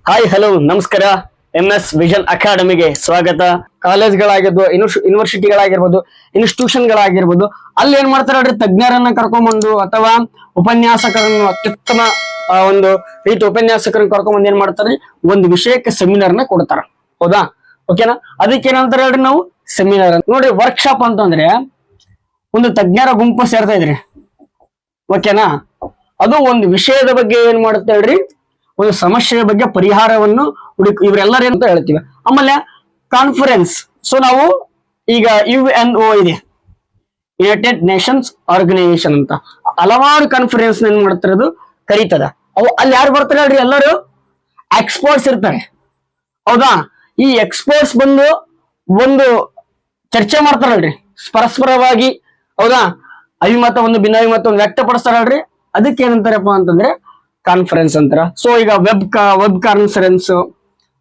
Hi hello ನಮಸ್ಕಾರ. MS vision ಅಕಾಡೆಮಿಗೆ ಸ್ವಾಗತ. ಕಾಲೇಜ್ಗಳಾಗಿರ್ಬೋದು, ಯೂನಿವರ್ಸಿಟಿಗಳಾಗಿರ್ಬೋದು, ಇನ್ಸ್ಟಿಟ್ಯೂಷನ್ಗಳಾಗಿರ್ಬೋದು, ಅಲ್ಲಿ ಏನ್ ಮಾಡ್ತಾರೆ ನೋಡ್ರಿ, ತಜ್ಞರನ್ನ ಕರ್ಕೊಂಡ್ಬಂದು ಅಥವಾ ಉಪನ್ಯಾಸಕರನ್ನು ಅತ್ಯುತ್ತಮ ಒಂದು ರೀತಿ ಉಪನ್ಯಾಸಕರನ್ನ ಕರ್ಕೊಂಡ್ಬಂದು ಏನ್ ಮಾಡ್ತಾರೆ, ಒಂದು ವಿಷಯಕ್ಕೆ ಸೆಮಿನಾರ್ನ ಕೊಡ್ತಾರ. ಹೌದಾ? ಓಕೆನಾ? ಅದಕ್ಕೆ ಏನಂತಾರೆ ಹೇಳ್ರಿ ನಾವು ಸೆಮಿನಾರ್ ಅಂತ. ನೋಡಿ, ವರ್ಕ್ಶಾಪ್ ಅಂತಂದ್ರೆ ಒಂದು ತಜ್ಞರ ಗುಂಪು ಸೇರ್ತಾ ಇದ್ರಿ. ಓಕೆನಾ? ಅದು ಒಂದು ವಿಷಯದ ಬಗ್ಗೆ ಏನ್ ಮಾಡುತ್ತೆ ಹೇಳ್ರಿ, ಒಂದು ಸಮಸ್ಯೆಯ ಬಗ್ಗೆ ಪರಿಹಾರವನ್ನು ಇವರೆಲ್ಲರೂ ಅಂತ ಹೇಳ್ತೀವಿ. ಆಮೇಲೆ ಕಾನ್ಫರೆನ್ಸ್. ಸೊ ನಾವು ಈಗ UNO ಇದೆ, ಯುನೈಟೆಡ್ ನೇಷನ್ಸ್ ಆರ್ಗನೈಸೇಷನ್ ಅಂತ, ಹಲವಾರು ಕಾನ್ಫರೆನ್ಸ್ ಏನ್ ಮಾಡ್ತಿರೋದು ಕರೀತದ. ಅವು ಅಲ್ಲಿ ಯಾರು ಬರ್ತಾರೆ ಹೇಳ್ರಿ, ಎಲ್ಲರೂ ಎಕ್ಸ್ಪರ್ಟ್ಸ್ ಇರ್ತಾರೆ. ಹೌದಾ? ಈ ಎಕ್ಸ್ಪರ್ಟ್ಸ್ ಬಂದು ಒಂದು ಚರ್ಚೆ ಮಾಡ್ತಾರಲ್ರಿ ಪರಸ್ಪರವಾಗಿ. ಹೌದಾ? ಅಭಿಮತ ಒಂದು ಭಿನ್ನಾಭಿಮತವನ್ನು ವ್ಯಕ್ತಪಡಿಸ್ತಾರಲ್ರಿ, ಅದಕ್ಕೆ ಏನಂತಾರಪ್ಪ ಅಂತಂದ್ರೆ ಕಾನ್ಫರೆನ್ಸ್ ಅಂತಾರ. ಸೊ ಈಗ ವೆಬ್ ಕಾನ್ಫರೆನ್ಸ್,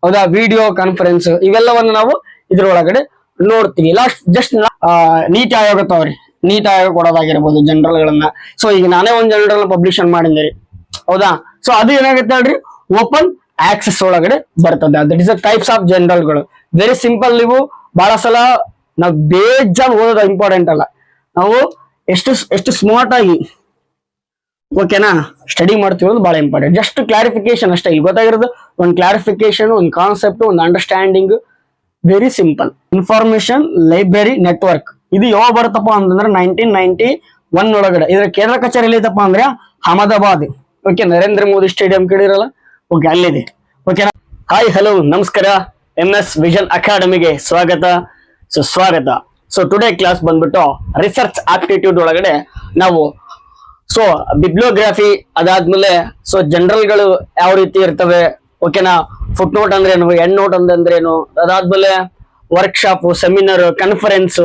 ಹೌದಾ, ವಿಡಿಯೋ ಕಾನ್ಫರೆನ್ಸ್, ಇವೆಲ್ಲವನ್ನು ನಾವು ಇದ್ರೊಳಗಡೆ ನೋಡ್ತೀವಿ. ಲಾಸ್ಟ್ ಜಸ್ಟ್ ನೀತಿ ಆಯೋಗ ತಗೋರಿ, ನೀತಿ ಆಯೋಗ ಕೊಡೋದಾಗಿರ್ಬೋದು ಜನರಲ್ ಗಳನ್ನ. ಸೊ ಈಗ ನಾನೇ ಒಂದು ಜನರಲ್ ಪಬ್ಲಿಷನ್ ಮಾಡಿದ್ದೀರಿ. ಹೌದಾ? ಸೊ ಅದು ಏನಾಗುತ್ತೆ ಹೇಳ್ರಿ, ಓಪನ್ ಆಕ್ಸೆಸ್ ಒಳಗಡೆ ಬರ್ತದೆ. That is the types of ಜನರಲ್ಗಳು. Very simple. ನೀವು ಬಹಳ ಸಲ ನಾವು ಬೇಜಾನ್ ಓದೋದು ಇಂಪಾರ್ಟೆಂಟ್ ಅಲ್ಲ, ನಾವು ಎಷ್ಟು ಸ್ಮಾರ್ಟ್ ಆಗಿ ಓಕೆನಾ ಸ್ಟಡಿ ಮಾಡ್ತೀವಿ ಅನ್ನೋದು ಬಹಳ ಇಂಪಾರ್ಟೆಂಟ್. ಜಸ್ಟ್ ಕ್ಲಾರಿಫಿಕೇಶನ್ ಅಷ್ಟೇ. ಇಲ್ಲಿ ಗೊತ್ತಾಗಿರೋದು ಒಂದು ಕ್ಲಾರಿಫಿಕೇಶನ್, ಒಂದು ಕಾನ್ಸೆಪ್ಟ್, ಒಂದು understanding. Very simple. Information library network ಇದು ಯಾವಾಗ ಬರುತ್ತಪ್ಪ ಅಂತಂದ್ರೆ 1991 ಒಳಗಡೆ. ಇದರ ಕೇಂದ್ರ ಕಚೇರಿ ಎಲ್ಲಿದಪ್ಪ ಅಂದ್ರೆ ಅಹಮದಾಬಾದ್. ಓಕೆ, ನರೇಂದ್ರ ಮೋದಿ ಸ್ಟೇಡಿಯಂ ಕೇಳಿರಲ್ಲ, ಓಕೆ ಅಲ್ಲಿದೆ. ಓಕೆನಾ? ಹಾಯ್ ಹಲೋ ನಮಸ್ಕಾರ. MS ವಿಷನ್ ಅಕಾಡೆಮಿಗೆ ಸ್ವಾಗತ, ಸುಸ್ವಾಗತ. ಸೊ ಟುಡೇ ಕ್ಲಾಸ್ ಬಂದ್ಬಿಟ್ಟು ರಿಸರ್ಚ್ ಆಪ್ಟಿಟ್ಯೂಡ್ ಒಳಗಡೆ ನಾವು ಸೊ ಬಿಬ್ಲಿಯೋಗ್ರಫಿ, ಅದಾದ್ಮೇಲೆ ಸೊ ಜನರಲ್ಗಳು ಯಾವ ರೀತಿ ಇರ್ತವೆ, ಓಕೆನಾ, ಫುಟ್ ನೋಟ್ ಅಂದ್ರೆ ಏನು, ಎಂಡ್ ನೋಟ್ ಅಂದ್ರೇನು, ಅದಾದ್ಮೇಲೆ workshop, seminar, conference,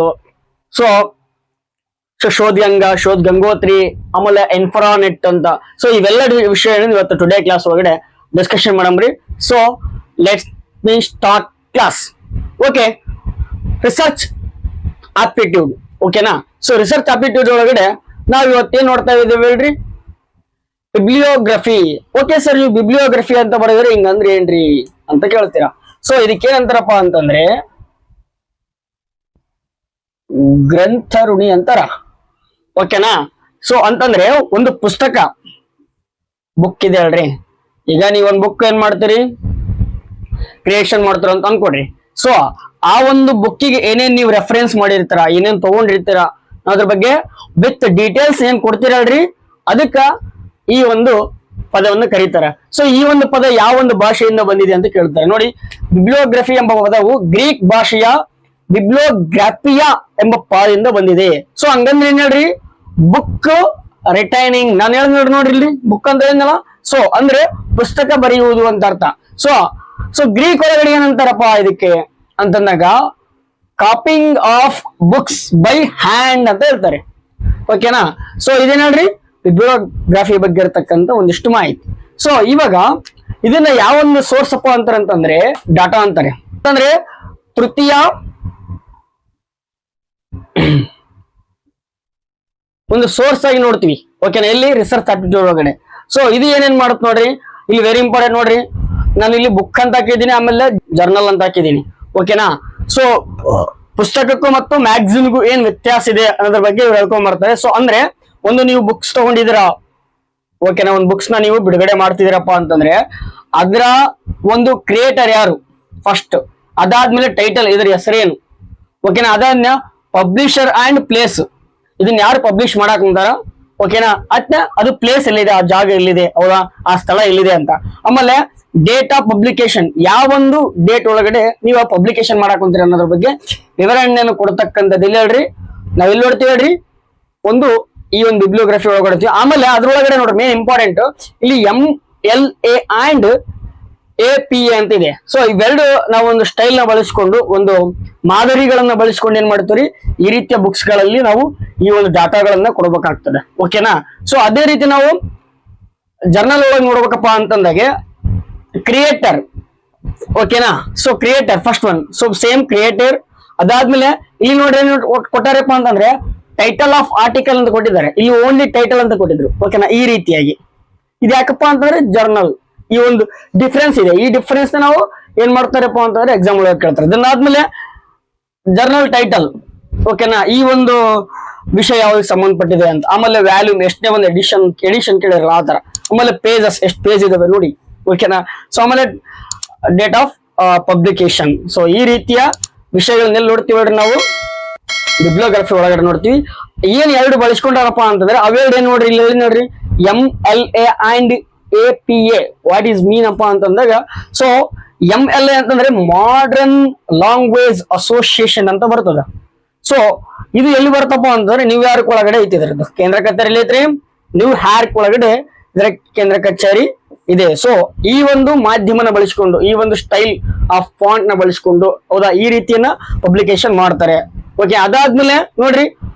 so Shodh Gangotri, ಆಮೇಲೆ ಇನ್ಫ್ರಾನೆಟ್ ಅಂತ. ಸೊ ಇವೆಲ್ಲ ವಿಷಯ ಇವತ್ತು ಟುಡೇ ಕ್ಲಾಸ್ ಒಳಗಡೆ ಡಿಸ್ಕಷನ್ ಮಾಡಮ್ರಿ. So let's me start class. Okay, research aptitude. ಓಕೆನಾ? ಸೊ ರಿಸರ್ಚ್ ಆಪ್ಟಿಟ್ಯೂಡ್ ಒಳಗಡೆ ನಾವ್ ಇವತ್ತೇನ್ ನೋಡ್ತಾ ಇದ್ದೇವೆ ಹೇಳ್ರಿ, ಬಿಬ್ಲಿಯೋಗ್ರಫಿ. ಓಕೆ ಸರ್, ನೀವು ಬಿಬ್ಲಿಯೋಗ್ರಫಿ ಅಂತ ಬರೆದ್ರೆ ಹಿಂಗಂದ್ರೆ ಏನ್ರಿ ಅಂತ ಕೇಳ್ತೀರಾ. ಸೊ ಇದಕ್ಕೇನಂತಾರಪ್ಪ ಅಂತಂದ್ರೆ ಗ್ರಂಥರುಣಿ ಅಂತಾರ. ಓಕೆನಾ? ಸೊ ಅಂತಂದ್ರೆ ಒಂದು ಪುಸ್ತಕ, ಬುಕ್ ಇದೆ ಹೇಳ್ರಿ. ಈಗ ನೀವೊಂದು ಬುಕ್ ಏನ್ ಮಾಡ್ತೀರಿ, ಕ್ರಿಯೇಷನ್ ಮಾಡ್ತೀರ ಅಂತ ಅನ್ಕೊಡ್ರಿ. ಸೊ ಆ ಒಂದು ಬುಕ್ಕಿಗೆ ಏನೇನ್ ನೀವು ರೆಫರೆನ್ಸ್ ಮಾಡಿರ್ತೀರ, ಏನೇನ್ ತಗೊಂಡಿರ್ತೀರ, ಅದ್ರ ಬಗ್ಗೆ ವಿತ್ ಡೀಟೇಲ್ಸ್ ಏನ್ ಕೊಡ್ತೀರಲ್ರಿ, ಅದಕ್ಕ ಈ ಒಂದು ಪದವನ್ನು ಕರೀತಾರೆ. ಸೊ ಈ ಒಂದು ಪದ ಯಾವ ಒಂದು ಭಾಷೆಯಿಂದ ಬಂದಿದೆ ಅಂತ ಕೇಳ್ತಾರೆ. ನೋಡಿ, ಬಿಬ್ಲಿಯೋಗ್ರಫಿ ಎಂಬ ಪದವು ಗ್ರೀಕ್ ಭಾಷೆಯ ಬಿಬ್ಲಿಯೋಗ್ರಾಫಿಯಾ ಎಂಬ ಪದದಿಂದ ಬಂದಿದೆ. ಸೊ ಹಂಗಂದ್ರೆ ಏನ್ ಹೇಳ್ರಿ, ಬುಕ್ ರಿಟೈನಿಂಗ್. ನಾನು ಹೇಳಿದ್ ನೋಡ್ರಿ, ಇಲ್ಲಿ ಬುಕ್ ಅಂತ ಏನಲ್ಲ, ಸೊ ಅಂದ್ರೆ ಪುಸ್ತಕ ಬರೆಯುವುದು ಅಂತ ಅರ್ಥ. ಸೊ ಗ್ರೀಕ್ ಒಳಗಡೆ ಏನಂತಾರಪ್ಪ ಇದಕ್ಕೆ ಅಂತಂದಾಗ copying of books by hand ಅಂತ ಹೇಳ್ತಾರೆ. ಓಕೆನಾ? ಸೊ ಇದೇನ್ ಹೇಳ್ರಿ, ಬಿಬ್ಲಿಯೋಗ್ರಫಿ ಬಗ್ಗೆ ಇರತಕ್ಕಂತ ಒಂದಿಷ್ಟು ಮಾಹಿತಿ. ಸೊ ಇವಾಗ ಇದನ್ನ ಯಾವ ಒಂದು ಸೋರ್ಸ್ ಅಪ್ಪ ಅಂತಾರೆ ಅಂತಂದ್ರೆ ಡಾಟಾ ಅಂತಾರೆ. ಅಂದ್ರೆ ತೃತೀಯ ಒಂದು ಸೋರ್ಸ್ ಆಗಿ ನೋಡ್ತೀವಿ. ಓಕೆನಾ? ಎಲ್ಲಿ ರಿಸರ್ಚ್ ಆಪ್ಟಿಟ್ಯೂಡ್ ಒಳಗಡೆ. ಸೊ ಇದು ಏನೇನ್ ಮಾಡುತ್ತೆ ನೋಡ್ರಿ, ಇಲ್ಲಿ ವೆರಿ ಇಂಪಾರ್ಟೆಂಟ್ ನೋಡ್ರಿ. ನಾನು ಇಲ್ಲಿ ಬುಕ್ ಅಂತ ಹಾಕಿದ್ದೀನಿ, ಆಮೇಲೆ ಜರ್ನಲ್ ಅಂತ ಹಾಕಿದ್ದೀನಿ. ಓಕೆನಾ? ಸೊ ಪುಸ್ತಕಕ್ಕೂ ಮತ್ತು ಮ್ಯಾಗಝಿನ್ಗೂ ಏನ್ ವ್ಯತ್ಯಾಸ ಇದೆ ಅನ್ನೋದ್ರ ಬಗ್ಗೆ ಇವ್ರು ಹೇಳ್ಕೊಂಡ್ ಬರ್ತಾರೆ. ಸೊ ಅಂದ್ರೆ ಒಂದು ನೀವು ಬುಕ್ಸ್ ತಗೊಂಡಿದ್ದೀರಾ, ಓಕೆನಾ, ಒಂದು ಬುಕ್ಸ್ ನ ನೀವು ಬಿಡುಗಡೆ ಮಾಡ್ತಿದ್ದೀರಪ್ಪ ಅಂತಂದ್ರೆ ಅದರ ಒಂದು ಕ್ರಿಯೇಟರ್ ಯಾರು ಫಸ್ಟ್, ಅದಾದ್ಮೇಲೆ ಟೈಟಲ್, ಇದ್ರ ಹೆಸರೇನು, ಓಕೆನಾ, ಅದನ್ನ ಪಬ್ಲಿಷರ್ ಅಂಡ್ ಪ್ಲೇಸ್, ಇದನ್ನ ಯಾರು ಪಬ್ಲಿಷ್ ಮಾಡಕ್ ಅಂತಾರ, ಓಕೆನಾ, ಅದು ಪ್ಲೇಸ್ ಎಲ್ಲಿದೆ, ಆ ಜಾಗ ಎಲ್ಲಿದೆ, ಹೌದಾ, ಆ ಸ್ಥಳ ಎಲ್ಲಿದೆ ಅಂತ. ಆಮೇಲೆ ಡೇಟ್ ಆಫ್ ಪಬ್ಲಿಕೇಶನ್, ಯಾವೊಂದು ಡೇಟ್ ಒಳಗಡೆ ನೀವು ಪಬ್ಲಿಕೇಶನ್ ಮಾಡಕ್ ಕುಂತೀರಿ ಅನ್ನೋದ್ರ ಬಗ್ಗೆ ವಿವರಣೆಯನ್ನು ಕೊಡ್ತಕ್ಕಂಥದ್ದು ಇಲ್ಲಿ ಹೇಳ್ರಿ. ನಾವ್ ಇಲ್ಲಿ ನೋಡ್ತೀವಿ ಹೇಳ್ರಿ, ಒಂದು ಈ ಒಂದು ಬಿಬ್ಲಿಯೋಗ್ರಫಿ ಒಳಗಡೆ. ಆಮೇಲೆ ಅದ್ರೊಳಗಡೆ ನೋಡ್ರಿ ಮೇನ್ ಇಂಪಾರ್ಟೆಂಟ್, ಇಲ್ಲಿ MLA ಅಂಡ್ APA ಅಂತ ಇದೆ. ಸೊ ಇವೆರಡು ನಾವು ಒಂದು ಸ್ಟೈಲ್ ನ ಬಳಸಿಕೊಂಡು, ಒಂದು ಮಾದರಿಗಳನ್ನ ಬಳಸಿಕೊಂಡು ಏನ್ ಮಾಡ್ತೀವಿ, ಈ ರೀತಿಯ ಬುಕ್ಸ್ ಗಳಲ್ಲಿ ನಾವು ಈ ಒಂದು ಡಾಟಾಗಳನ್ನ ಕೊಡ್ಬೇಕಾಗ್ತದೆ. ಓಕೆನಾ? ಸೊ ಅದೇ ರೀತಿ ನಾವು ಜರ್ನಲ್ ಒಳಗೆ ನೋಡ್ಬೇಕಪ್ಪ ಅಂತಂದಾಗೆ ಕ್ರಿಯೇಟರ್. ಓಕೆನಾ? So creator first one. So same creator. ಅದಾದ್ಮೇಲೆ ಇಲ್ಲಿ ನೋಡ್ರಿ ಕೊಟ್ಟಾರಪ್ಪ ಅಂತಂದ್ರೆ ಟೈಟಲ್ ಆಫ್ ಆರ್ಟಿಕಲ್ ಅಂತ ಕೊಟ್ಟಿದ್ದಾರೆ, ಇಲ್ಲಿ ಓನ್ಲಿ ಟೈಟಲ್ ಅಂತ ಕೊಟ್ಟಿದ್ರು. ಓಕೆನಾ? ಈ ರೀತಿಯಾಗಿ ಇದು ಯಾಕಪ್ಪ ಅಂತಂದ್ರೆ ಜರ್ನಲ್ ಈ ಒಂದು ಡಿಫ್ರೆನ್ಸ್ ಇದೆ. ಈ ಡಿಫ್ರೆನ್ಸ್ ನಾವು ಏನ್ ಮಾಡ್ತಾರಪ್ಪ ಅಂತಂದ್ರೆ ಎಕ್ಸಾಮ್ ಒಳಗೆ ಕೇಳ್ತಾರೆ. ಅದಾದ್ಮೇಲೆ ಜರ್ನಲ್ ಟೈಟಲ್, ಓಕೆನಾ, ಈ ಒಂದು ವಿಷಯ ಯಾವ್ದಕ್ಕೆ ಸಂಬಂಧಪಟ್ಟಿದೆ ಅಂತ. ಆಮೇಲೆ ವ್ಯಾಲ್ಯೂಮ್, ಎಷ್ಟನೇ ಒಂದು ಎಡಿಷನ್ ಕೇಳಿರಲ್ಲ ಆ ತರ. ಆಮೇಲೆ ಪೇಜಸ್, ಎಷ್ಟು ಪೇಜ್ ಇದಾವೆ ನೋಡಿ, ಓಕೆನಾ. ಸೊ ಆಮೇಲೆ ಡೇಟ್ ಆಫ್ ಪಬ್ಲಿಕೇಶನ್. ಸೊ ಈ ರೀತಿಯ ವಿಷಯಗಳನ್ನೆಲ್ಲ ನೋಡ್ತೀವಿ ನೋಡ್ರಿ ನಾವು ಬಿಬ್ಲಿಯೋಗ್ರಫಿ ಒಳಗಡೆ ನೋಡ್ತೀವಿ. ಏನ್ ಎರಡು ಬಳಸ್ಕೊಂಡಾರಪ್ಪ ಅಂತಂದ್ರೆ ಅವೆರಡು ಏನ್ ನೋಡ್ರಿ ಇಲ್ಲಿ ನೋಡ್ರಿ, MLA and APA what is ಮೀನ್ ಅಪ್ಪ ಅಂತಂದಾಗ, ಸೊ MLA ಅಂತಂದ್ರೆ ಮಾಡರ್ನ್ ಲ್ಯಾಂಗ್ವೇಜ್ ಅಸೋಸಿಯೇಷನ್ ಅಂತ ಬರ್ತದ. ಸೊ ಇದು ಎಲ್ಲಿ ಬರ್ತಪ್ಪ ಅಂತಂದ್ರೆ ನ್ಯೂ ಯಾರ್ಕ್ ಒಳಗಡೆ ಐತಿ. ಇದ್ರದ್ದು ಕೇಂದ್ರ ಕಚೇರಿ ಐತ್ರಿ, ನ್ಯೂ ಯಾರ್ಕ್ ಒಳಗಡೆ ಇದರ ಕೇಂದ್ರ ಕಚೇರಿ ಇದೆ. ಸೊ ಈ ಒಂದು ಮಾಧ್ಯಮನ ಬಳಸಿಕೊಂಡು, ಈ ಒಂದು ಸ್ಟೈಲ್ ಆಫ್ ಫಾಂಟ್ ನ ಬಳಸಿಕೊಂಡು, ಹೌದಾ, ಈ ರೀತಿಯನ್ನ ಪಬ್ಲಿಕೇಶನ್ ಮಾಡ್ತಾರೆ. ಓಕೆ, ಅದಾದ್ಮೇಲೆ ನೋಡ್ರಿ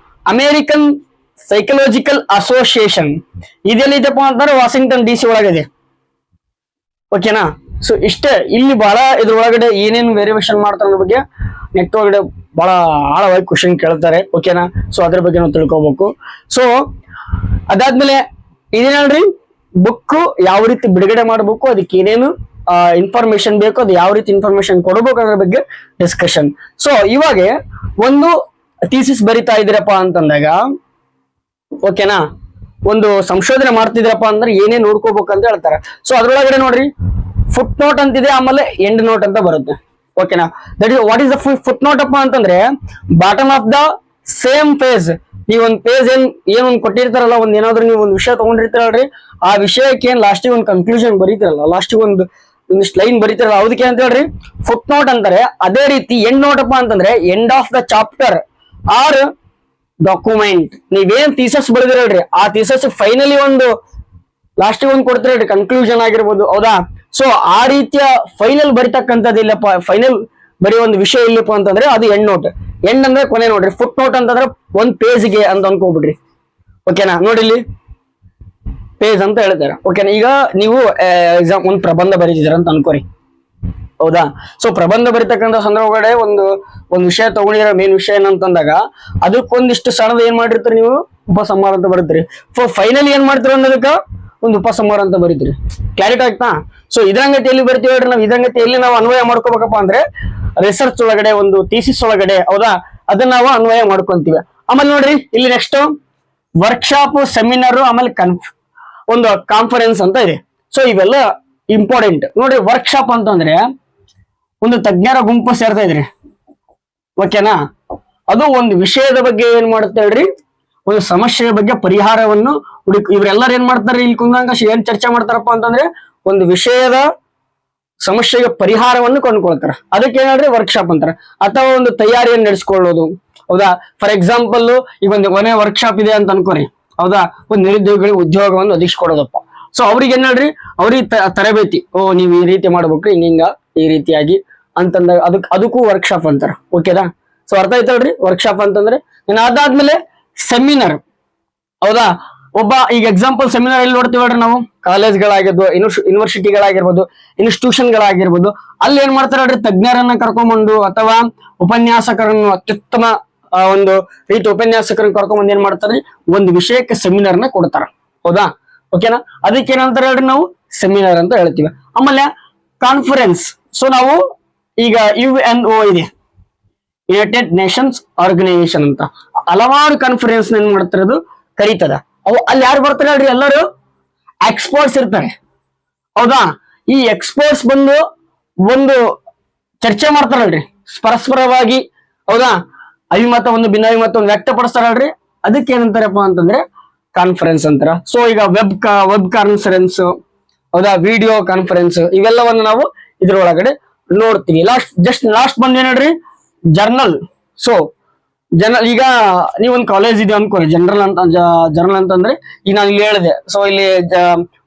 ಅಮೇರಿಕನ್ ಸೈಕಲಾಜಿಕಲ್ ಅಸೋಸಿಯೇಷನ್ ಇದೆಲ್ಲಿದೆಪ್ಪ ಅಂತಂದ್ರೆ ವಾಷಿಂಗ್ಟನ್ DC ಒಳಗಿದೆ. ಓಕೆನಾ. ಸೊ ಇಷ್ಟೇ, ಇಲ್ಲಿ ಬಹಳ ಇದ್ರೊಳಗಡೆ ಏನೇನು ವೇರಿಯೇಷನ್ ಮಾಡ್ತಾರೆ ಅನ್ನೋ ಬಗ್ಗೆ ನೆಟ್ ಒಳಗಡೆ ಬಹಳ ಆಳವಾಗಿ ಕ್ವಶನ್ ಕೇಳ್ತಾರೆ. ಓಕೆನಾ. ಸೊ ಅದ್ರ ಬಗ್ಗೆ ನಾವು ತಿಳ್ಕೊಬೇಕು. ಸೊ ಅದಾದ್ಮೇಲೆ ಇದೇನಲ್ರಿ ಬುಕ್ ಯಾವ ರೀತಿ ಬಿಡುಗಡೆ ಮಾಡಬೇಕು, ಅದಕ್ಕೆ ಏನೇನು ಇನ್ಫಾರ್ಮೇಶನ್ ಬೇಕು, ಅದು ಯಾವ ರೀತಿ ಇನ್ಫಾರ್ಮೇಶನ್ ಕೊಡಬೇಕು ಅನ್ನೋದ್ರ ಬಗ್ಗೆ ಡಿಸ್ಕಷನ್. ಸೊ ಇವಾಗ ಒಂದು ಥೀಸಿಸ್ ಬರಿತಾ ಇದ್ದೀರಪ್ಪ ಅಂತಂದಾಗ, ಓಕೆನಾ, ಒಂದು ಸಂಶೋಧನೆ ಮಾಡ್ತಿದ್ರಪ್ಪ ಅಂದ್ರೆ ಏನೇ ನೋಡ್ಕೋಬೇಕು ಅಂತ ಹೇಳ್ತಾರೆ. ಸೊ ಅದ್ರೊಳಗಡೆ ನೋಡ್ರಿ ಫುಟ್ ನೋಟ್ ಅಂತಿದೆ, ಆಮೇಲೆ ಎಂಡ್ ನೋಟ್ ಅಂತ ಬರುತ್ತೆ. ಓಕೆನಾ. That is what is the foot note ಅಪ್ಪ ಅಂತಂದ್ರೆ bottom of the same page. ನೀವು ಒಂದು ಪೇಜ್ ಏನೊಂದು ಕೊಟ್ಟಿರ್ತಾರಲ್ಲ, ಒಂದ್ ಏನಾದ್ರು ನೀವು ಒಂದು ವಿಷಯ ತಗೊಂಡಿರ್ತಾರಲ್ರಿ, ಆ ವಿಷಯಕ್ಕೆ ಏನ್ ಲಾಸ್ಟಿಗೆ ಒಂದು ಕನ್ಕ್ಲೂಷನ್ ಬರೀತಾರಲ್ಲ, ಲಾಸ್ಟಿಗೆ ಒಂದಿಷ್ಟು ಲೈನ್ ಬರೀತಾರಲ್ಲ, ಅದಕ್ಕೆ ಅಂತ ಹೇಳ್ರಿ ಫುಟ್ ನೋಟ್ ಅಂತಾರೆ. ಅದೇ ರೀತಿ ಎಂಡ್ ನೋಟ್ ಅಪ್ಪ ಅಂತಂದ್ರೆ end of the chapter or document. ನೀವೇನ್ ಥೀಸಸ್ ಬರೆದಿರಲ್ರಿ, ಆ ಥೀಸಸ್ ಫೈನಲಿ ಒಂದು ಲಾಸ್ಟಿಗೆ ಒಂದು ಕೊಡ್ತಿರಲ್ರಿ, ಕನ್ಕ್ಲೂಷನ್ ಆಗಿರ್ಬೋದು, ಹೌದಾ. ಸೊ ಆ ರೀತಿಯ ಫೈನಲ್ ಬರಿತಕ್ಕಂಥದ್ದು ಇಲ್ಲಪ್ಪ, ಫೈನಲ್ ಬರೀ ಒಂದು ವಿಷಯ ಇಲ್ಲಪ್ಪ ಅಂತಂದ್ರೆ ಅದು ಎಂಡ್ ನೋಟ್. ಎಂಡ್ ಅಂದ್ರೆ ಕೊನೆ ನೋಡ್ರಿ. ಫುಟ್ ನೋಟ್ ಅಂತಂದ್ರೆ ಒಂದ್ ಪೇಜ್ಗೆ ಅಂತ ಅನ್ಕೋಬಿಡ್ರಿ. ಓಕೆನಾ. ನೋಡಿ ಇಲ್ಲಿ ಪೇಜ್ ಅಂತ ಹೇಳ್ತಾರೆ. ಓಕೆನಾ. ಈಗ ನೀವು ಎಕ್ಸಾಮ್ ಒಂದು ಪ್ರಬಂಧ ಬರೀತಿದ್ದೀರ ಅಂತ ಅನ್ಕೋರಿ, ಹೌದಾ. ಸೊ ಪ್ರಬಂಧ ಬರೀತಕ್ಕಂಥ ಸಂದರ್ಭಗಳೇ ಒಂದು ವಿಷಯ ತಗೊಂಡಿರೋ ಮೇನ್ ವಿಷಯ ಏನಂತಂದಾಗ ಅದಕ್ಕೊಂದಿಷ್ಟು ಸಣ್ಣದ ಏನ್ ಮಾಡಿರ್ತೀರಿ ನೀವು, ಉಪಸಂಹಾರ ಅಂತ ಬರೀತೀರಿ. ಫೈನಲಿ ಏನ್ ಮಾಡ್ತೀರ ಅನ್ನೋದಕ್ಕ ಒಂದು ಉಪಸಂಹಾರ ಅಂತ ಬರೀತೀರಿ. ಕ್ಲಾರಿಟಿ ಆಗ್ತಾ. ಸೊ ಇದ್ರಂಗತಿಯಲ್ಲಿ ಬರ್ತೀವಿ ಹೇಳ್ರಿ ನಾವು. ಇದ್ರಂಗತಿಯಲ್ಲಿ ನಾವು ಅನ್ವಯ ಮಾಡ್ಕೋಬೇಕಪ್ಪ ಅಂದ್ರೆ ರಿಸರ್ಚ್ ಒಳಗಡೆ, ಒಂದು ಥೀಸಿಸ್ ಒಳಗಡೆ, ಹೌದಾ, ಅದನ್ನ ನಾವು ಅನ್ವಯ ಮಾಡ್ಕೊಂತೀವಿ. ಆಮೇಲೆ ನೋಡ್ರಿ ಇಲ್ಲಿ ನೆಕ್ಸ್ಟ್ ವರ್ಕ್ಶಾಪ್, ಸೆಮಿನಾರ್, ಆಮೇಲೆ ಒಂದು ಕಾನ್ಫರೆನ್ಸ್ ಅಂತ ಇದೆ. ಸೊ ಇವೆಲ್ಲ ಇಂಪಾರ್ಟೆಂಟ್ ನೋಡ್ರಿ. ವರ್ಕ್ಶಾಪ್ ಅಂತಂದ್ರೆ ಒಂದು ತಜ್ಞರ ಗುಂಪು ಸೇರ್ತಾ ಇದ್ರಿ, ಓಕೆನಾ. ಅದು ಒಂದು ವಿಷಯದ ಬಗ್ಗೆ ಏನ್ ಮಾಡುತ್ತೆ ಹೇಳ್ರಿ, ಒಂದು ಸಮಸ್ಯೆಯ ಬಗ್ಗೆ ಪರಿಹಾರವನ್ನು ಇವ್ರೆಲ್ಲರೂ ಏನ್ ಮಾಡ್ತಾರೆ ಇಲ್ಲಿ ಕುಂದಂಗ ಏನ್ ಚರ್ಚೆ ಮಾಡ್ತಾರಪ್ಪ ಅಂತಂದ್ರೆ ಒಂದು ವಿಷಯದ ಸಮಸ್ಯೆಗೆ ಪರಿಹಾರವನ್ನು ಕಂಡುಕೊಳ್ತಾರೆ. ಅದಕ್ಕೆ ಏನಾದ್ರೆ ವರ್ಕ್ಶಾಪ್ ಅಂತಾರೆ. ಅಥವಾ ಒಂದು ತಯಾರಿಯನ್ನು ನಡೆಸ್ಕೊಳ್ಳೋದು, ಹೌದಾ. ಫಾರ್ ಎಕ್ಸಾಂಪಲ್ ಈಗ ಒಂದು ಕೊನೆ ವರ್ಕ್ಶಾಪ್ ಇದೆ ಅಂತ ಅನ್ಕೋರಿ, ಹೌದಾ, ಒಂದು ನಿರುದ್ಯೋಗಿಗಳಿಗೆ ಉದ್ಯೋಗವನ್ನು ಒದಗಿಸ್ಕೊಡೋದಪ್ಪ. ಸೊ ಅವ್ರಿಗೆ ಏನ್ ಹೇಳ್ರಿ, ಅವ್ರಿಗೆ ತರಬೇತಿ, ನೀವು ಈ ರೀತಿ ಮಾಡ್ಬೇಕು, ಹಿಂಗ ಈ ರೀತಿಯಾಗಿ ಅಂತಂದಾಗ ಅದಕ್ಕೂ ವರ್ಕ್ಶಾಪ್ ಅಂತಾರ. ಓಕೆನಾ. ಸೊ ಅರ್ಥ ಆಯ್ತಲ್ರಿ ವರ್ಕ್ಶಾಪ್ ಅಂತಂದ್ರೆ. ಅದಾದ್ಮೇಲೆ ಸೆಮಿನಾರ್, ಹೌದಾ. ಒಬ್ಬ ಈಗ ಎಕ್ಸಾಂಪಲ್ ಸೆಮಿನಾರ್ ಎಲ್ಲಿ ನೋಡ್ತೀವಿ ಹೇಳ್ರಿ ನಾವು, ಕಾಲೇಜ್ಗಳಾಗಿರ್ಬೋದು, ಯೂನಿವರ್ಸಿಟಿಗಳಾಗಿರ್ಬೋದು, ಇನ್ಸ್ಟಿಟ್ಯೂಷನ್ಗಳಾಗಿರ್ಬೋದು, ಅಲ್ಲಿ ಏನ್ ಮಾಡ್ತಾರೆ ಹೇಳ್ರಿ, ತಜ್ಞರನ್ನ ಕರ್ಕೊಂಡ್ಬಂದು ಅಥವಾ ಉಪನ್ಯಾಸಕರನ್ನು, ಅತ್ಯುತ್ತಮ ಒಂದು ರೀತಿ ಉಪನ್ಯಾಸಕರನ್ನ ಕರ್ಕೊಂಡ್ಬಂದು ಏನ್ ಮಾಡ್ತಾರೆ, ಒಂದು ವಿಷಯಕ್ಕೆ ಸೆಮಿನಾರ್ನ ಕೊಡ್ತಾರ, ಹೌದಾ. ಓಕೆನಾ. ಅದಕ್ಕೆ ಏನಂತಾರೆ ಹೇಳ್ರಿ ನಾವು ಸೆಮಿನಾರ್ ಅಂತ ಹೇಳ್ತೀವಿ. ಆಮೇಲೆ ಕಾನ್ಫರೆನ್ಸ್. ಸೊ ನಾವು ಈಗ UNO ಇದೆ, ಯುನೈಟೆಡ್ ನೇಷನ್ಸ್ ಆರ್ಗನೈಸೇಷನ್ ಅಂತ, ಹಲವಾರು ಕಾನ್ಫರೆನ್ಸ್ ಏನ್ ಮಾಡ್ತಿರೋದು ಕರೀತದ. ಅಲ್ಲಿ ಯಾರು ಬರ್ತಾರೆ ಹೇಳ್ರಿ, ಎಲ್ಲರೂ ಎಕ್ಸ್ಪರ್ಟ್ಸ್ ಇರ್ತಾರೆ, ಹೌದಾ. ಈ ಎಕ್ಸ್ಪರ್ಟ್ಸ್ ಬಂದು ಒಂದು ಚರ್ಚೆ ಮಾಡ್ತಾರಲ್ರಿ ಪರಸ್ಪರವಾಗಿ, ಹೌದಾ, ಒಂದು ಭಿನ್ನಾಭಿಮತವನ್ನು ವ್ಯಕ್ತಪಡಿಸ್ತಾರಲ್ರಿ, ಅದಕ್ಕೆ ಏನಂತಾರಪ್ಪ ಅಂತಂದ್ರೆ ಕಾನ್ಫರೆನ್ಸ್ ಅಂತಾರ. ಸೊ ಈಗ ವೆಬ್ ಕಾನ್ಫರೆನ್ಸ್, ಹೌದಾ, ವಿಡಿಯೋ ಕಾನ್ಫರೆನ್ಸ್, ಇವೆಲ್ಲವನ್ನು ನಾವು ಇದ್ರೊಳಗಡೆ ನೋಡ್ತೀವಿ. ಲಾಸ್ಟ್ ಬಂದ್ ಏನ್ರಿ ಜರ್ನಲ್. ಸೊ ಈಗ ನೀವೊಂದು ಕಾಲೇಜ್ ಇದೆ ಅನ್ಕೋರಿ, ಜರ್ನಲ್ ಅಂತಂದ್ರೆ ಈಗ ನಾನು ಇಲ್ಲಿ ಹೇಳಿದೆ. ಸೊ ಇಲ್ಲಿ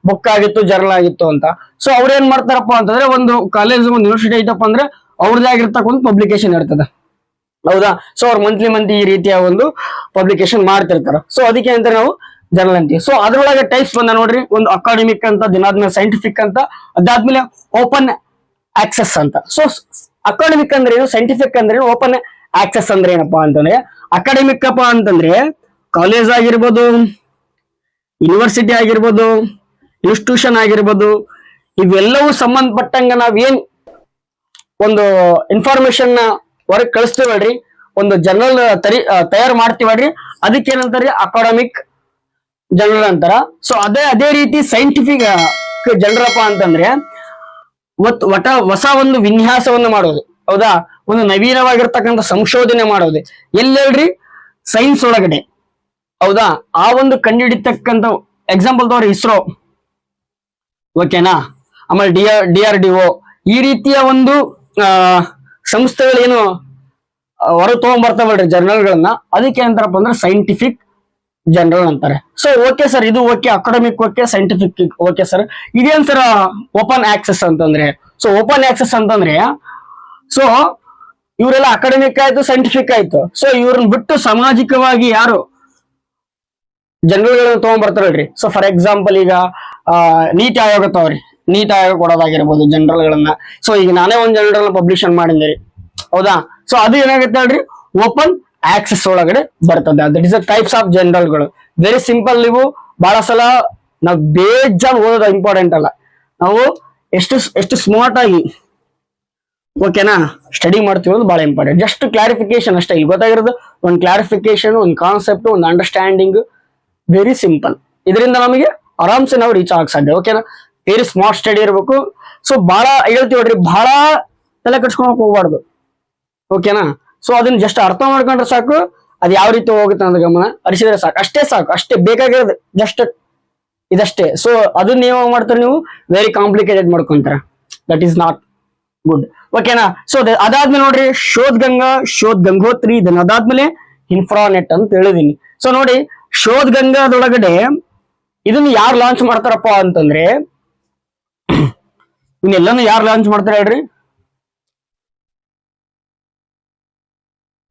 ಬುಕ್ ಆಗಿತ್ತು, ಜರ್ನಲ್ ಆಗಿತ್ತು ಅಂತ. ಸೊ ಅವ್ರು ಏನ್ ಮಾಡ್ತಾರಪ್ಪ ಅಂತಂದ್ರೆ ಒಂದು ಕಾಲೇಜ್, ಒಂದು ಯೂನಿವರ್ಸಿಟಿ ಐತಪ್ಪ ಅಂದ್ರೆ ಅವ್ರದ್ದೇ ಆಗಿರ್ತಕ್ಕ ಒಂದು ಪಬ್ಲಿಕೇಶನ್ ಇರ್ತದೆ, ಹೌದಾ. ಸೊ ಅವ್ರು ಮಂತ್ಲಿ ಈ ರೀತಿಯ ಒಂದು ಪಬ್ಲಿಕೇಶನ್ ಮಾಡ್ತಿರ್ತಾರ. ಸೊ ಅದಕ್ಕೆ ಅಂತ ನಾವು ಜರ್ನಲ್ ಅಂತೀವಿ. ಸೊ ಅದ್ರೊಳಗೆ ಟೈಪ್ಸ್ ಬಂದ ನೋಡ್ರಿ, ಒಂದು ಅಕಾಡೆಮಿಕ್ ಅಂತ, ದಿನಾದ್ಮೇಲೆ ಸೈಂಟಿಫಿಕ್ ಅಂತ, ಅದಾದ್ಮೇಲೆ ಓಪನ್ ಆಕ್ಸೆಸ್ ಅಂತ. ಸೊ ಅಕಾಡೆಮಿಕ್ ಅಂದ್ರೆ ಏನು, ಸೈಂಟಿಫಿಕ್ ಅಂದ್ರೆ ಓಪನ್ ಆಕ್ಸೆಸ್ ಅಂದ್ರೆ ಏನಪ್ಪಾ ಅಂತಂದ್ರೆ, ಅಕಾಡೆಮಿಕ್ ಅಪ್ಪ ಅಂತಂದ್ರೆ ಕಾಲೇಜ್ ಆಗಿರ್ಬೋದು, ಯೂನಿವರ್ಸಿಟಿ ಆಗಿರ್ಬೋದು, ಇನ್ಸ್ಟಿಟ್ಯೂಷನ್ ಆಗಿರ್ಬೋದು, ಇವೆಲ್ಲವೂ ಸಂಬಂಧಪಟ್ಟಂಗ ನಾವೇನ್ ಒಂದು ಇನ್ಫಾರ್ಮೇಶನ್ ಹೊರಗೆ ಕಳಿಸ್ತೀವಲ್ರಿ, ಒಂದು ಜನರಲ್ ತಯಾರು ಮಾಡ್ತೀವಲ್ರಿ, ಅದಕ್ಕೆ ಏನಂತಾರ್ರಿ ಅಕಾಡೆಮಿಕ್ ಜನರಲ್ ಅಂತಾರ. ಸೊ ಅದೇ ರೀತಿ ಸೈಂಟಿಫಿಕ್ ಜನರಪ್ಪ ಅಂತಂದ್ರೆ ಹೊಸ ಒಂದು ವಿನ್ಯಾಸವನ್ನು ಮಾಡೋದು, ಹೌದಾ, ಒಂದು ನವೀನವಾಗಿರ್ತಕ್ಕಂಥ ಸಂಶೋಧನೆ ಮಾಡೋದು ಎಲ್ಲೆಲ್ರಿ ಸೈನ್ಸ್ ಒಳಗಡೆ, ಹೌದಾ. ಆ ಒಂದು ಕಂಡುಹಿಡಿತಕ್ಕಂಥ ಎಕ್ಸಾಂಪಲ್ ತಗೋರಿ ಇಸ್ರೋ, ಓಕೆನಾ, ಆಮೇಲೆ DRDO ಈ ರೀತಿಯ ಒಂದು ಸಂಸ್ಥೆಗಳೇನು ಹೊರ ತಗೊಂಡ್ಬರ್ತಾವಲ್ರಿ ಜರ್ನಲ್ಗಳನ್ನ, ಅದಕ್ಕೆ ಅಂತಾರಪ್ಪ ಅಂದ್ರೆ ಸೈಂಟಿಫಿಕ್ ಜನರಲ್ ಅಂತಾರೆ. ಸೊ ಓಕೆ ಸರ್, ಇದು okay, academic okay, scientific okay sir. ಇದೇನ್ ಸರ್ ಓಪನ್ ಆಕ್ಸೆಸ್ ಅಂತಂದ್ರೆ? ಸೊ ಓಪನ್ ಆಕ್ಸೆಸ್ ಅಂತಂದ್ರೆ ಸೊ ಇವರೆಲ್ಲ ಅಕಾಡೆಮಿಕ್ ಆಯ್ತು, ಸೈಂಟಿಫಿಕ್ ಆಯ್ತು. ಸೊ ಇವ್ರನ್ನ ಬಿಟ್ಟು ಸಾಮಾಜಿಕವಾಗಿ ಯಾರು ಜನರಲ್ಗಳನ್ನ ತಗೊಂಡ್ಬರ್ತಾರಲ್ರಿ. ಸೊ ಫಾರ್ ಎಕ್ಸಾಂಪಲ್ ಈಗ ನೀತಿ ಆಯೋಗ ತಗೋರಿ, ನೀತಿ ಆಯೋಗ ಕೊಡೋದಾಗಿರ್ಬೋದು ಜನರಲ್ಗಳನ್ನ. ಸೊ ಈಗ ನಾನೇ ಒಂದು ಜನರಲ್ ಪಬ್ಲಿಷನ್ ಮಾಡಿದ್ರಿ, ಹೌದಾ. ಸೊ ಅದು ಏನಾಗುತ್ತೆ ಹೇಳ್ರಿ, ಓಪನ್ ಆಕ್ಸೆಸ್ ಒಳಗಡೆ ಬರ್ತದೆ. That is the types of ಜನರಲ್ಗಳು. Very simple. ನೀವು ಬಹಳ ಸಲ ನಾವು ಬೇಜಾನ್ ಓದೋದು ಇಂಪಾರ್ಟೆಂಟ್ ಅಲ್ಲ, ನಾವು ಎಷ್ಟು ಸ್ಮಾರ್ಟ್ ಆಗಿ ಓಕೆನಾ ಸ್ಟಡಿ ಮಾಡ್ತೀವಿ ಅನ್ನೋದು ಬಹಳ ಇಂಪಾರ್ಟೆಂಟ್. ಜಸ್ಟ್ ಕ್ಲಾರಿಫಿಕೇಶನ್ ಅಷ್ಟೇ. ಈಗ ಗೊತ್ತಾಗಿರೋದು ಒಂದು ಕ್ಲಾರಿಫಿಕೇಶನ್, ಒಂದು ಕಾನ್ಸೆಪ್ಟ್, ಒಂದು ಅಂಡರ್ಸ್ಟ್ಯಾಂಡಿಂಗ್, ವೆರಿ ಸಿಂಪಲ್. ಇದರಿಂದ ನಮಗೆ ಆರಾಮ್ಸೆ ನಾವು ರೀಚ್ ಆಗಕ್ ಸಾಧ್ಯ, ಓಕೆನಾ. ವೆರಿ ಸ್ಮಾರ್ಟ್ ಸ್ಟಡಿ ಇರಬೇಕು. ಸೊ ಬಹಳ ಹೇಳ್ತೀವಿ ನೋಡ್ರಿ, ಬಹಳ ತಲೆ ಕಟ್ಸ್ಕೊಳಕ್ ಹೋಗ್ಬಾರ್ದು, ಓಕೆನಾ. ಸೊ ಅದನ್ನ ಜಸ್ಟ್ ಅರ್ಥ ಮಾಡ್ಕೊಂಡ್ರೆ ಸಾಕು, ಅದು ಯಾವ ರೀತಿ ಹೋಗುತ್ತೆ ಅನ್ನೋದು ಗಮನ ಹರಿಸಿದ್ರೆ ಸಾಕು. ಅಷ್ಟೇ ಸಾಕು, ಅಷ್ಟೇ ಬೇಕಾಗಿರೋದು, ಜಸ್ಟ್ ಇದಷ್ಟೇ. ಸೊ ಅದನ್ನ ನೀವು ಮಾಡ್ತಾರೆ, ನೀವು ವೆರಿ ಕಾಂಪ್ಲಿಕೇಟೆಡ್ ಮಾಡ್ಕೊಂತಾರ. ದಟ್ ಈಸ್ ನಾಟ್ ಗುಡ್, ಓಕೆನಾ. ಸೊ ಅದಾದ್ಮೇಲೆ ನೋಡ್ರಿ ಶೋಧ್ ಗಂಗೋತ್ರಿ, ಇದನ್ನ ಅದಾದ್ಮೇಲೆ ಇನ್ಫ್ರಾನೆಟ್ ಅಂತ ಹೇಳಿದೀನಿ. ಸೊ ನೋಡಿ, ಶೋಧ್ ಗಂಗಾದೊಳಗಡೆ ಇದನ್ನ ಯಾರು ಲಾಂಚ್ ಮಾಡ್ತಾರಪ್ಪ ಅಂತಂದ್ರೆ, ಇವನ್ನೆಲ್ಲಾನು ಯಾರು ಲಾಂಚ್ ಮಾಡ್ತಾರೆ ಹೇಳ್ರಿ?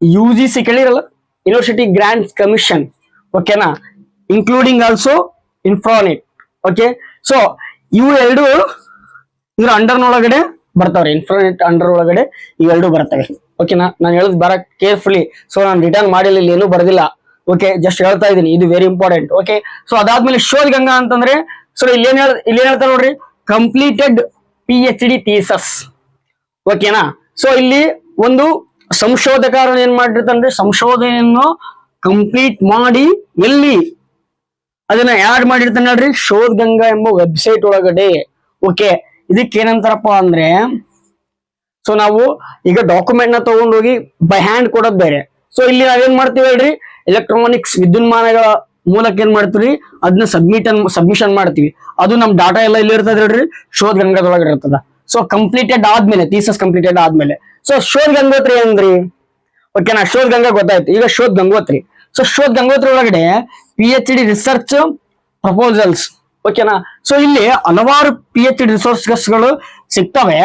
UGC ಕೇಳಿರಲ್ಲ, ಯೂನಿವರ್ಸಿಟಿ ಗ್ರಾಂಟ್ಸ್ ಕಮಿಷನ್, ಓಕೆನಾ, ಇನ್ಕ್ಲೂಡಿಂಗ್ ಆಲ್ಸೋ ಇನ್ಫ್ರಾನೆಟ್. ಓಕೆ, ಸೊ ಇವು ಎರಡು ಇದ್ರ ಅಂಡರ್ನೊಳಗಡೆ ಬರ್ತಾವ್ರಿ. ಇನ್ಫ್ರಾನೆಟ್ ಅಂಡರ್ ಒಳಗಡೆ ಇವೆರಡು ಬರ್ತವೆ, ಓಕೆನಾ. ನಾನು ಹೇಳೋದು ಬರ ಕೇರ್ಫುಲಿ. ಸೊ ನಾನು ರಿಟರ್ನ್ ಮಾಡಿಲ್ಲ, ಇಲ್ಲಿ ಏನೂ ಬರ್ದಿಲ್ಲ, ಓಕೆ, ಜಸ್ಟ್ ಹೇಳ್ತಾ ಇದ್ದೀನಿ, ಇದು ವೆರಿ ಇಂಪಾರ್ಟೆಂಟ್, ಓಕೆ. ಸೊ ಅದಾದ್ಮೇಲೆ ಶೋಧ್ ಗಂಗಾ ಅಂತಂದ್ರೆ, ಸೊ ಇಲ್ಲಿ ಹೇಳ್ತಾರೆ ನೋಡ್ರಿ, ಕಂಪ್ಲೀಟೆಡ್ PhD ಥೀಸಸ್, ಓಕೆನಾ. ಸೊ ಇಲ್ಲಿ ಒಂದು ಸಂಶೋಧಕರು ಏನ್ ಮಾಡಿರ್ತಾನೆ, ಸಂಶೋಧನೆಯನ್ನು ಕಂಪ್ಲೀಟ್ ಮಾಡಿ ಎಲ್ಲಿ ಅದನ್ನ ಆಡ್ ಮಾಡಿರ್ತಾನೆ ನೋಡ್ರಿ, ಶೋಧ್ ಗಂಗಾ ಎಂಬ ವೆಬ್ಸೈಟ್ ಒಳಗಡೆ. ಓಕೆ, ಇದಕ್ಕೆ ಏನಂತಾರಪ್ಪ ಅಂದ್ರೆ, ಸೊ ನಾವು ಈಗ ಡಾಕ್ಯುಮೆಂಟ್ ನ ತಗೊಂಡೋಗಿ ಬೈ ಹ್ಯಾಂಡ್ ಕೊಡೋದ್ ಬೇರೆ. ಸೊ ಇಲ್ಲಿ ನಾವೇನ್ ಮಾಡ್ತೀವಿ ಹೇಳ್ರಿ, ಎಲೆಕ್ಟ್ರಾನಿಕ್ಸ್ ವಿದ್ಯುನ್ಮಾನಗಳ ಮೂಲಕ ಏನ್ ಮಾಡ್ತೀವಿ, ಅದನ್ನ ಸಬ್ಮಿಷನ್ ಮಾಡ್ತೀವಿ. ಅದು ನಮ್ ಡಾಟಾ ಎಲ್ಲ ಇಲ್ಲಿ ಇರ್ತದೆ ಹೇಳ್ರಿ, ಶೋಧ್ ಗಂಗಾದೊಳಗಡೆ ಇರ್ತದ. ಸೊ ಕಂಪ್ಲೀಟೆಡ್ ಆದ್ಮೇಲೆ, ಥೀಸಸ್ ಕಂಪ್ಲೀಟೆಡ್ ಆದ್ಮೇಲೆ, ಸೊ ಶೋಧ್ ಗಂಗೋತ್ರಿ ಅಂದ್ರಿ, ಓಕೆನಾ. ಶೋಧ್ ಗಂಗಾ ಗೊತ್ತಾಯ್ತು, ಈಗ ಶೋಧ್ ಗಂಗೋತ್ರಿ. ಸೊ ಶೋಧ್ ಗಂಗೋತ್ರಿ ಒಳಗಡೆ PhD ರಿಸರ್ಚ್ ಪ್ರಪೋಸಲ್ಸ್, ಓಕೆನಾ. ಸೊ ಇಲ್ಲಿ ಹಲವಾರು PhD ರಿಸೋರ್ಸಸ್ಗಳು ಸಿಗ್ತವೆ.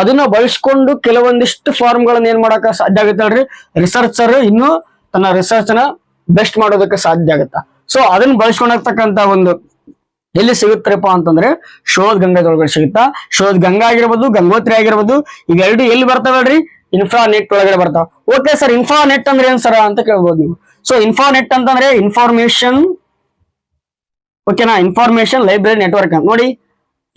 ಅದನ್ನ ಬಳಸ್ಕೊಂಡು ಕೆಲವೊಂದಿಷ್ಟು ಫಾರ್ಮ್ ಗಳನ್ನ ಏನ್ ಮಾಡಕ ಸಾಧ್ಯ ಆಗುತ್ತೆ ಹೇಳ್ರಿ, ರಿಸರ್ಚರ್ ಇನ್ನು ತನ್ನ ರಿಸರ್ಚ್ ನ ಬೆಸ್ಟ್ ಮಾಡೋದಕ್ಕೆ ಸಾಧ್ಯ ಆಗುತ್ತಾ. ಸೊ ಅದನ್ನ ಬಳಸ್ಕೊಂಡಾಗ್ತಕ್ಕಂತ ಒಂದು ಎಲ್ಲಿ ಸಿಗುತ್ತಪ್ಪ ಅಂತಂದ್ರೆ ಶೋಧ್ ಗಂಗಾದೊಳಗಡೆ ಸಿಗುತ್ತಾ. ಶೋಧ್ ಗಂಗಾ ಆಗಿರ್ಬೋದು, ಗಂಗೋತ್ರಿ ಆಗಿರ್ಬೋದು, ಇವೆರಡು ಎಲ್ಲಿ ಬರ್ತಾವಲ್ರಿ, ಇನ್ಫ್ರಾನೆಟ್ ಒಳಗಡೆ ಬರ್ತಾವ. ಓಕೆ ಸರ್, ಇನ್ಫ್ರಾನೆಟ್ ಅಂದ್ರೆ ಏನ್ ಸರ ಅಂತ ಕೇಳ್ಬೋದು ನೀವು. ಸೊ ಇನ್ಫ್ರಾನೆಟ್ ಅಂತಂದ್ರೆ ಇನ್ಫಾರ್ಮೇಶನ್, ಓಕೆನಾ, ಇನ್ಫಾರ್ಮೇಶನ್ ಲೈಬ್ರರಿ ನೆಟ್ವರ್ಕ್ ಅಂತ ನೋಡಿ.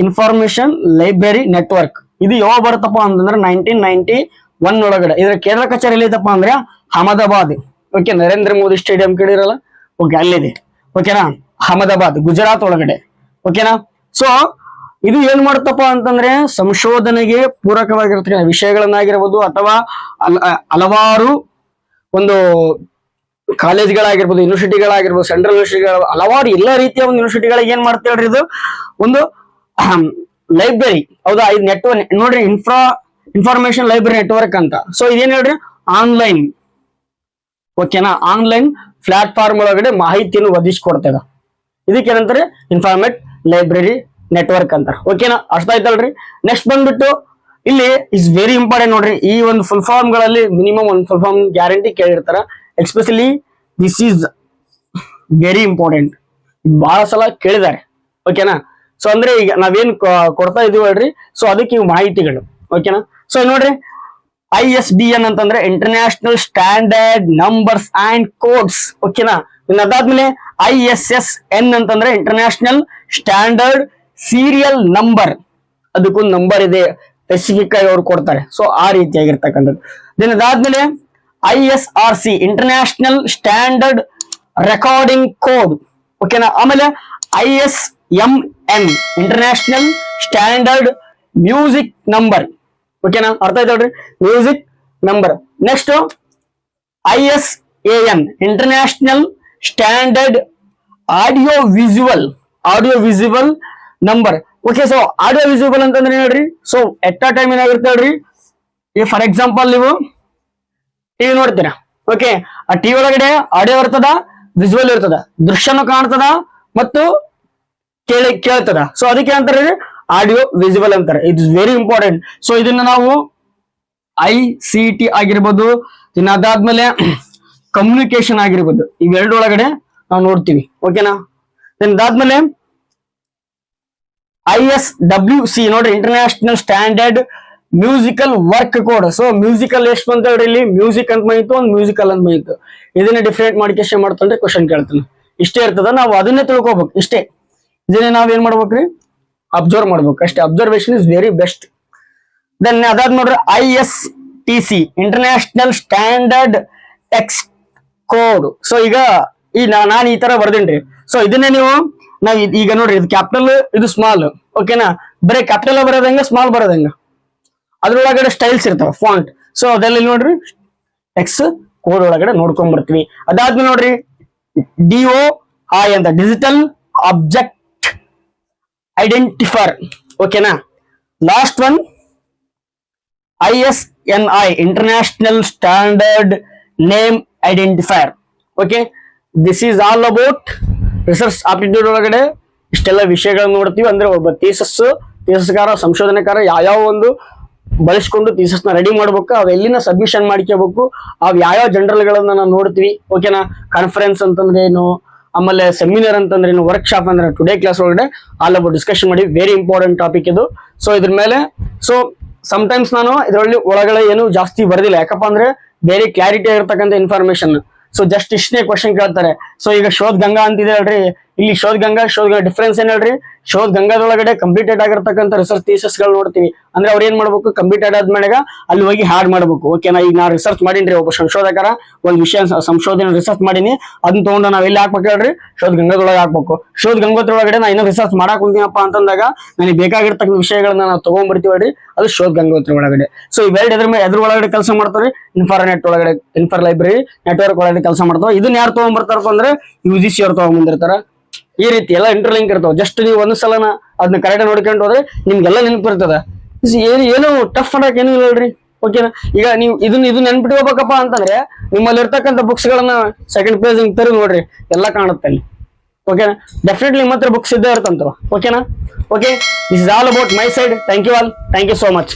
ಇನ್ಫಾರ್ಮೇಶನ್ ಲೈಬ್ರರಿ ನೆಟ್ವರ್ಕ್ ಇದು ಯಾವಾಗ ಬರುತ್ತಪ್ಪ ಅಂತಂದ್ರೆ 1991 ಒಳಗಡೆ. ಇದರ ಕೇಂದ್ರ ಕಚೇರಿ ಎಲ್ಲಿದಪ್ಪ ಅಂದ್ರೆ ಅಹಮದಾಬಾದ್. ಓಕೆ, ನರೇಂದ್ರ ಮೋದಿ ಸ್ಟೇಡಿಯಂ ಕೇಳಿರಲ್ಲ, ಓಕೆ, ಅಲ್ಲಿದೆ, ಓಕೆನಾ, ಅಹಮದಾಬಾದ್, ಗುಜರಾತ್ ಒಳಗಡೆ, ಓಕೆನಾ. ಸೊ ಇದು ಏನ್ ಮಾಡುತ್ತಪ್ಪ ಅಂತಂದ್ರೆ ಸಂಶೋಧನೆಗೆ ಪೂರಕವಾಗಿರ್ತಕ್ಕಂಥ ವಿಷಯಗಳನ್ನಾಗಿರ್ಬೋದು ಅಥವಾ ಹಲವಾರು ಒಂದು ಕಾಲೇಜ್ಗಳಾಗಿರ್ಬೋದು, ಯೂನಿವರ್ಸಿಟಿಗಳಾಗಿರ್ಬೋದು, ಸೆಂಟ್ರಲ್ ಯೂನಿವರ್ಸಿಟಿಗಳ ಹಲವಾರು ಎಲ್ಲ ರೀತಿಯ ಒಂದು ಯೂನಿವರ್ಸಿಟಿಗಳಿಗೆ ಏನ್ ಮಾಡ್ತೇಳ್ರಿ, ಇದು ಒಂದು ಲೈಬ್ರರಿ, ಹೌದಾ. ಇದು ನೆಟ್ವರ್ಕ್ ನೋಡ್ರಿ, ಇನ್ಫಾರ್ಮೇಶನ್ ಲೈಬ್ರರಿ ನೆಟ್ವರ್ಕ್ ಅಂತ. ಸೊ ಇದೇನ್ ಹೇಳ್ರಿ, ಆನ್ಲೈನ್, ಓಕೆನಾ, ಆನ್ಲೈನ್ ಪ್ಲಾಟ್ಫಾರ್ಮ್ ಒಳಗಡೆ ಮಾಹಿತಿಯನ್ನು ಒದಗಿಸ್ಕೊಡ್ತದ. ಇದಕ್ಕೇನಂತಾರೆ ಇನ್ಫಾರ್ಮೇಟ್ ಲೈಬ್ರರಿ ನೆಟ್ವರ್ಕ್ ಅಂತಾರೆ, ಓಕೆನಾ. ಅರ್ಥ ಆಯ್ತಲ್ರಿ. ನೆಕ್ಸ್ಟ್ ಬಂದ್ಬಿಟ್ಟು ಇಲ್ಲಿ ಇಸ್ ವೆರಿ ಇಂಪಾರ್ಟೆಂಟ್ ನೋಡ್ರಿ, ಈ ಒಂದು ಫುಲ್ ಫಾರ್ಮ್ ಗಳಲ್ಲಿ ಮಿನಿಮಮ್ ಒಂದು ಫುಲ್ ಫಾರ್ಮ್ ಗ್ಯಾರಂಟಿ ಕೇಳಿರ್ತಾರ. Especially this is very important, ಬಹಳ ಸಲ ಕೇಳಿದ್ದಾರೆ, ಓಕೆನಾ. ಸೊ ಅಂದ್ರೆ ಈಗ ನಾವೇನ್ ಕೊಡ್ತಾ ಇದೀವಿ ಹೇಳ್ರಿ, ಸೊ ಅದಕ್ಕೆ ಇವು ಮಾಹಿತಿಗಳು, ಓಕೆನಾ. ಸೊ ನೋಡ್ರಿ, ISBN ಅಂತಂದ್ರೆ international standard numbers and codes, ಓಕೆನಾ. ಅದಾದ್ಮೇಲೆ ISSN ಅಂತಂದ್ರೆ ಇಂಟರ್ನ್ಯಾಷನಲ್ ಸ್ಟ್ಯಾಂಡರ್ಡ್ ಸೀರಿಯಲ್ ನಂಬರ್, ಅದಕ್ಕೊಂದು ನಂಬರ್ ಇದೆ, ಸ್ಪೆಸಿಫಿಕ್ ಆಗಿ ಅವ್ರು ಕೊಡ್ತಾರೆ. ಸೊ ಆ ರೀತಿಯಾಗಿರ್ತಕ್ಕಂಥದ್ದು. ದೆನ್ ಅದಾದ್ಮೇಲೆ ISRC international standard recording code, ಓಕೆನಾ. ಆಮೇಲೆ ISMN international standard music number, ಓಕೆನಾ. ಅರ್ಥ ಆಯ್ತು ನೋಡ್ರಿ, music number. Next ISAN international standard audio visual number. Okay, so audio visual ಅಂತಂದ್ರೆ ಹೇಳ್ರಿ, ಸೊ ಎಟ್ ಅ ಟೈಮ್ ಏನಾಗಿರುತ್ತೆ ಹೇಳ್ರಿ, ಈ ಫಾರ್ ಎಕ್ಸಾಂಪಲ್ ನೀವು ಟಿವಿ ನೋಡ್ತೀರಾ, ಓಕೆ, ಆ ಟಿವಿ ಒಳಗಡೆ ಆಡಿಯೋ ಇರ್ತದ, ವಿಸುವಲ್ ಇರ್ತದ, ದೃಶ್ಯನೂ ಕಾಣ್ತದ ಮತ್ತು ಕೇಳ್ತದ. ಸೊ ಅದಕ್ಕೆ ಅಂತಾರೆ ಆಡಿಯೋ ವಿಸುವಲ್ ಅಂತಾರೆ. It's very important. ಸೊ ಇದನ್ನ ನಾವು ICT ಆಗಿರ್ಬೋದು, ಇನ್ನ ಅದಾದ್ಮೇಲೆ ಕಮ್ಯುನಿಕೇಶನ್ ಆಗಿರ್ಬೋದು, ಇವೆರಡು ಒಳಗಡೆ ನಾವು ನೋಡ್ತೀವಿ, ಓಕೆನಾ. ಅದಾದ್ಮೇಲೆ ISWC ನೋಡ್ರಿ, international standard musical work code. So musical ಎಷ್ಟು ಬಂತ ಹೇಳ್ರಿ, ಇಲ್ಲಿ ಮ್ಯೂಸಿಕ್ ಅಂತ ಬಂತು, ಒಂದು ಮ್ಯೂಸಿಕಲ್ ಅಂತ ಬಂತು. ಇದನ್ನ ಡಿಫ್ರೆಂಟ್ ಮಾಡಿಕೇಶನ್ ಮಾಡ್ತಂದ್ರೆ ಕ್ವಶನ್ ಕೇಳ್ತಾನೆ. ಇಷ್ಟೇ ಇರ್ತದ, ನಾವು ಅದನ್ನೇ ತಿಳ್ಕೊಬೇಕು ಇಷ್ಟೇ. ಇದನ್ನೇ ನಾವ್ ಏನ್ ಮಾಡ್ಬೇಕ್ರಿ, ಅಬ್ಸರ್ವ್ ಮಾಡ್ಬೇಕು ಅಷ್ಟೇ. Observation is very best. Then ಅದಾದ್ ನೋಡ್ರಿ ISTC international standard text code. So ಈಗ ನಾನು ಈ ತರ ಬರ್ದೇನ್ರಿ. ಸೊ ಇದನ್ನೇ ನಾವ್ ಈಗ ನೋಡ್ರಿ, ಇದು ಕ್ಯಾಪಿಟಲ್, ಇದು ಸ್ಮಾಲ್, ಓಕೆನಾ. ಬರೀ ಕ್ಯಾಪಿಟಲ್ ಬರೋದಂಗ, ಸ್ಮಾಲ್ ಬರೋದಂಗ, ಅದ್ರೊಳಗಡೆ ಸ್ಟೈಲ್ಸ್ ಇರ್ತಾವ, ಫಾಂಟ್. ಸೊ ಅದೆಲ್ಲ ನೋಡ್ರಿ ಟೆಕ್ಸ್ಟ್ ಕೋಡ್ ಒಳಗಡೆ ನೋಡ್ಕೊಂಡ್ ಬರ್ತೀವಿ. ಅದಾದ್ಮೇಲೆ ನೋಡ್ರಿ DOI ಅಂತ ಡಿಜಿಟಲ್ ಆಬ್ಜೆಕ್ಟ್ ಐಡೆಂಟಿಫೈರ್, ಓಕೆನಾ. Last one ISNI international standard name identifier. Okay, this is all about research aptitude ಒಳಗಡೆ ಇಷ್ಟೆಲ್ಲ ವಿಷಯಗಳನ್ನ ನೋಡ್ತೀವಿ. ಅಂದ್ರೆ ಒಬ್ಬ ಥೀಸಸ್ಕಾರ, ಸಂಶೋಧನೆಕಾರ ಯಾವ್ಯಾವ ಒಂದು ಬಳಸ್ಕೊಂಡು ಥೀಸಸ್ ನ ರೆಡಿ ಮಾಡ್ಬೇಕು, ಅವ್ ಎಲ್ಲಿನ ಸಬ್ಮಿಷನ್ ಮಾಡ್ಕೋಬೇಕು, ಅವ್ ಯಾವ್ಯಾವ ಜನರಲ್ ಗಳನ್ನ ನಾವು ನೋಡ್ತೀವಿ, ಓಕೆನಾ. ಕಾನ್ಫರೆನ್ಸ್ ಅಂತಂದ್ರೆ ಏನು, ಆಮೇಲೆ ಸೆಮಿನಾರ್ ಅಂತಂದ್ರೆ ಏನು, ವರ್ಕ್ ಶಾಪ್ ಅಂದ್ರೆ ಟುಡೇ ಕ್ಲಾಸ್ ಒಳಗಡೆ ಆಲ್ ಅಬೌಟ್ ಡಿಸ್ಕಷನ್ ಮಾಡಿ. ವೆರಿ ಇಂಪಾರ್ಟೆಂಟ್ ಟಾಪಿಕ್ ಇದು. ಸೊ ಇದ್ರ ಮೇಲೆ ಸೊ ಸಮ್ಟೈಮ್ಸ್ ನಾನು ಇದರಲ್ಲಿ ಒಳಗಡೆ ಏನು ಜಾಸ್ತಿ ಬರ್ದಿಲ್ಲ, ಯಾಕಪ್ಪ ಅಂದ್ರೆ ಬೇರೆ ಕ್ಲಾರಿಟಿ ಆಗಿರ್ತಕ್ಕಂಥ ಇನ್ಫಾರ್ಮೇಶನ್. ಸೊ ಜಸ್ಟ್ ಇಷ್ಟೇ ಕ್ವಶನ್ ಕೇಳ್ತಾರೆ. ಸೊ ಈಗ ಶೋಧ್ ಗಂಗಾ ಅಂತಿದೆ ಹೇಳ್ರಿ, ಇಲ್ಲಿ ಶೋಧ್ ಗಂಗಾ ಡಿಫ್ರೆನ್ಸ್ ಏನ್ ಹೇಳ್ರಿ, ಶೋಧ್ ಗಂಗಾದೊಳಗಡೆ ಕಂಪ್ಲೀಟೆಡ್ ಆಗಿರ್ತಕ್ಕಂಥ ರಿಸರ್ಚ್ ಥೀಸಸ್ ಗಳು ನೋಡ್ತೀವಿ. ಅಂದ್ರೆ ಅವ್ರು ಏನ್ ಮಾಡ್ಬೇಕು, ಕಂಪ್ಲೀಟೆಡ್ ಆದ್ಮೇಲೆ ಅಲ್ಲಿ ಹೋಗಿ ಹಾಡ್ ಮಾಡ್ಬೇಕು, ಓಕೆನಾ. ಈಗ ನಾ ರಿಸರ್ಚ್ ಮಾಡೀನಿ, ಒಬ್ಬ ಸಂಶೋಧಕರ ಒಂದ್ ವಿಷಯ ಸಂಶೋಧನೆ ರಿಸರ್ಚ್ ಮಾಡೀನಿ, ಅದನ್ನ ತಗೊಂಡು ನಾವ್ ಎಲ್ಲಿ ಹಾಕ್ಬೇಕು ಹೇಳ್ರಿ, ಶೋಧ್ ಗಂಗಾದೊಳಗೆ ಹಾಕ್ಬೇಕು. ಶೋಧ್ ಗಂಗೋತ್ರೊಳಗಡೆ ನಾ ಇನ್ನೂ ರಿಸರ್ಚ್ ಮಾಡಕ್ ಕುಂತೀನಪ್ಪ ಅಂತಂದಾಗ ನನಗೆ ಬೇಕಾಗಿರ್ತಕ್ಕಂಥ ವಿಷಯಗಳನ್ನ ನಾವು ತಗೊಂಡ್ಬರ್ತೀವಿ ಹೇಳ್ರಿ, ಅದು ಶೋಧ್ ಗಂಗೋತ್ರ ಒಳಗಡೆ. ಸೊ ಇವೆರಡು ಎದ್ರ ಒಳಗಡೆ ಕೆಲಸ ಮಾಡ್ತಾರೆ, ಇನ್ಫಾರ್ನೆಟ್ ಒಳಗಡೆ, ಇನ್ಫಾರ್ ಲೈಬ್ರರಿ ನೆಟ್ವರ್ಕ್ ಒಳಗಡೆ ಕೆಲಸ ಮಾಡ್ತಾವ. ಇದನ್ನ ಯಾರು ತಗೊಂಡ್ಬರ್ತಾರಪ್ಪ ಅಂದ್ರೆ UGC ಅವ್ರು ತಗೊಂಡ್ಬಂದಿರ್ತಾರ. ಈ ರೀತಿ ಎಲ್ಲ ಇಂಟರ್ಲಿಂಕ್ ಇರ್ತಾವ. ಜಸ್ಟ್ ನೀವು ಒಂದ್ ಸಲನ ಅದನ್ನ ಕರೆಕ್ಟ್ ನೋಡ್ಕೊಂಡು ಹೋದ್ರೆ ನಿಮ್ಗೆಲ್ಲ ನೆನಪಿರ್ತದ. ಏನು ಟಫ್ ಮಾಡಕ್ ಏನು ಇಲ್ಲ ಹೇಳ್ರಿ, ಓಕೆನಾ. ಈಗ ನೀವು ಇದನ್ನ ನೆನ್ಪಿಟ್ಕೋಬೇಕಪ್ಪ ಅಂತಂದ್ರೆ ನಿಮ್ಮಲ್ಲಿ ಇರ್ತಕ್ಕಂಥ ಬುಕ್ಸ್ ಗಳನ್ನ ಸೆಕೆಂಡ್ ಪೇಜ್ ತೆರೆದು ನೋಡ್ರಿ, ಎಲ್ಲ ಕಾಣುತ್ತೆ ಅಲ್ಲಿ, ಓಕೆನಾ. ಡೆಫಿನೆಟ್ಲಿ ನಿಮ್ಮ ಹತ್ರ ಬುಕ್ಸ್ ಇದ್ದೇ ಇರ್ತಂತ, ಓಕೆನಾ. Okay, this is all about my side. Thank you all, thank you so much.